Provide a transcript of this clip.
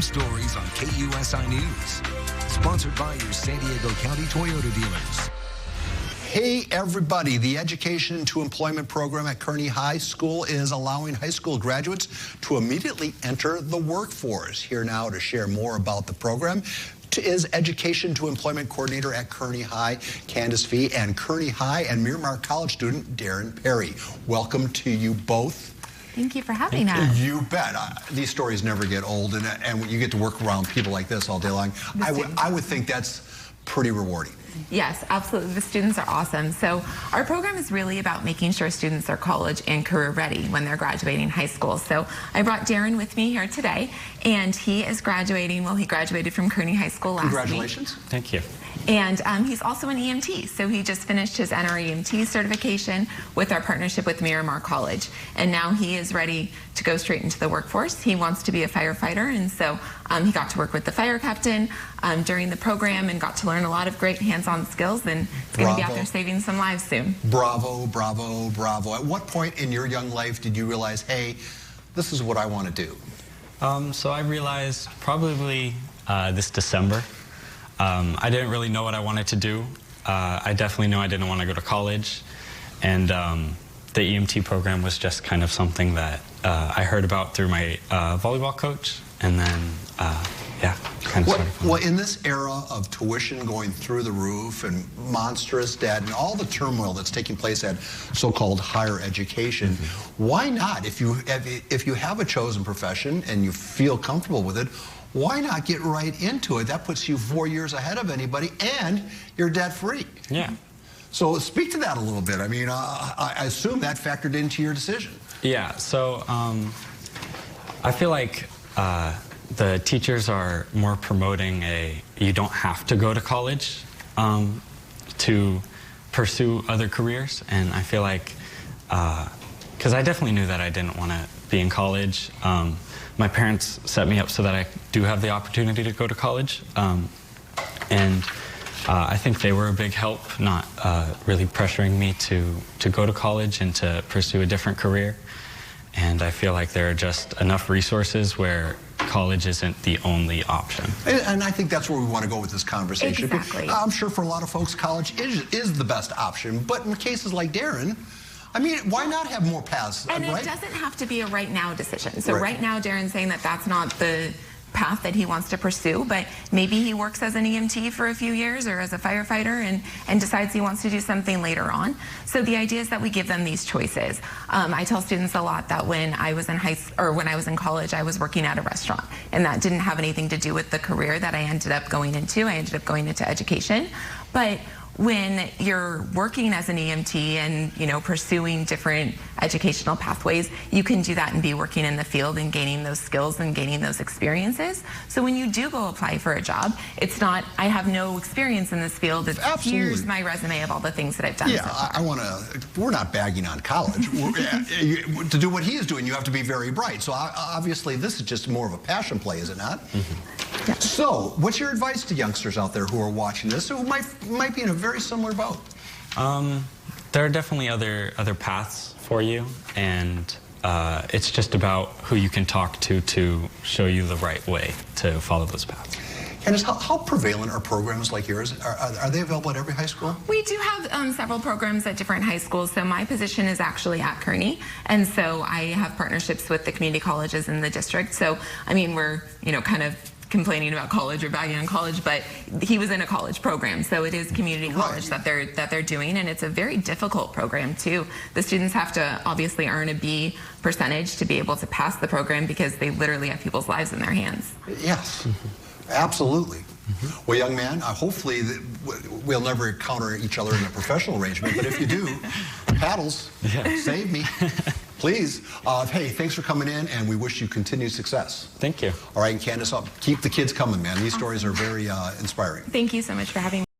stories on KUSI News. Sponsored by your San Diego County Toyota dealers. Hey everybody, the Education to Employment program at Kearney High School is allowing high school graduates to immediately enter the workforce. Here now to share more about the program is Education to Employment Coordinator at Kearney High, Candace Fee, and Kearney High and Miramar College student Darren Perry. Welcome to you both. Thank you for having us. You bet. These stories never get old, and when you get to work around people like this all day long, I would think that's pretty rewarding. Yes, absolutely. The students are awesome. So our program is really about making sure students are college and career ready when they're graduating high school. So I brought Darren with me here today, and he is graduating. Well, he graduated from Kearney High School last week. Congratulations. Thank you. And he's also an EMT, so he just finished his NREMT certification with our partnership with Miramar College. And now he is ready to go straight into the workforce. He wants to be a firefighter, and so he got to work with the fire captain during the program and got to learn a lot of great hands-on skills, and it's going to be out there saving some lives soon. Bravo, bravo, bravo. At what point in your young life did you realize, hey, this is what I want to do? So I realized probably this December. I didn't really know what I wanted to do. I definitely knew I didn't want to go to college, and the EMT program was just kind of something that I heard about through my volleyball coach, and then yeah, kind of started from Well, in this era of tuition going through the roof and monstrous debt and all the turmoil that's taking place at so-called higher education, why not, if you have a chosen profession and you feel comfortable with it, why not get right into it? That puts you 4 years ahead of anybody, and you're debt-free. Yeah. So speak to that a little bit. I mean, I assume that factored into your decision. Yeah, so I feel like the teachers are more promoting you don't have to go to college to pursue other careers, and I feel like, because I definitely knew that I didn't want to be in college. My parents set me up so that I do have the opportunity to go to college, and I think they were a big help, not really pressuring me to go to college and to pursue a different career. And I feel like there are just enough resources where college isn't the only option. And I think that's where we want to go with this conversation. Exactly. I'm sure for a lot of folks, college is the best option, but in cases like Darren, I mean, why not have more paths? And right? It doesn't have to be a right now decision. So right now, Darren's saying that that's not the path that he wants to pursue, but maybe he works as an EMT for a few years or as a firefighter and decides he wants to do something later on. So the idea is that we give them these choices. I tell students a lot that when I was in when I was in college, I was working at a restaurant, and that didn't have anything to do with the career that I ended up going into. I ended up going into education, but when you're working as an EMT and, you know, pursuing different educational pathways, you can do that and be working in the field and gaining those skills and gaining those experiences. So when you do go apply for a job, it's not, I have no experience in this field. It's, here's my resume of all the things that I've done. Yeah, so we're not bagging on college. To do what he is doing, you have to be very bright. So obviously this is just more of a passion play, is it not? Yeah. So, what's your advice to youngsters out there who are watching this who might be in a very similar boat? There are definitely other paths for you, and it's just about who you can talk to show you the right way to follow those paths. And how prevalent are programs like yours? Are they available at every high school? We do have several programs at different high schools. So my position is actually at Kearney, and so I have partnerships with the community colleges in the district. So I mean, we're kind of complaining about college or bagging on college, but he was in a college program, so it is community college that they're doing, and it's a very difficult program too. The students have to obviously earn a B percentage to be able to pass the program because they literally have people's lives in their hands. Yes, absolutely. Well, young man, hopefully we'll never encounter each other in a professional arrangement, but if you do, paddles, save me. Please. Hey, thanks for coming in, and we wish you continued success. Thank you. All right, and Candace, keep the kids coming, man. These stories are very inspiring. Thank you so much for having me.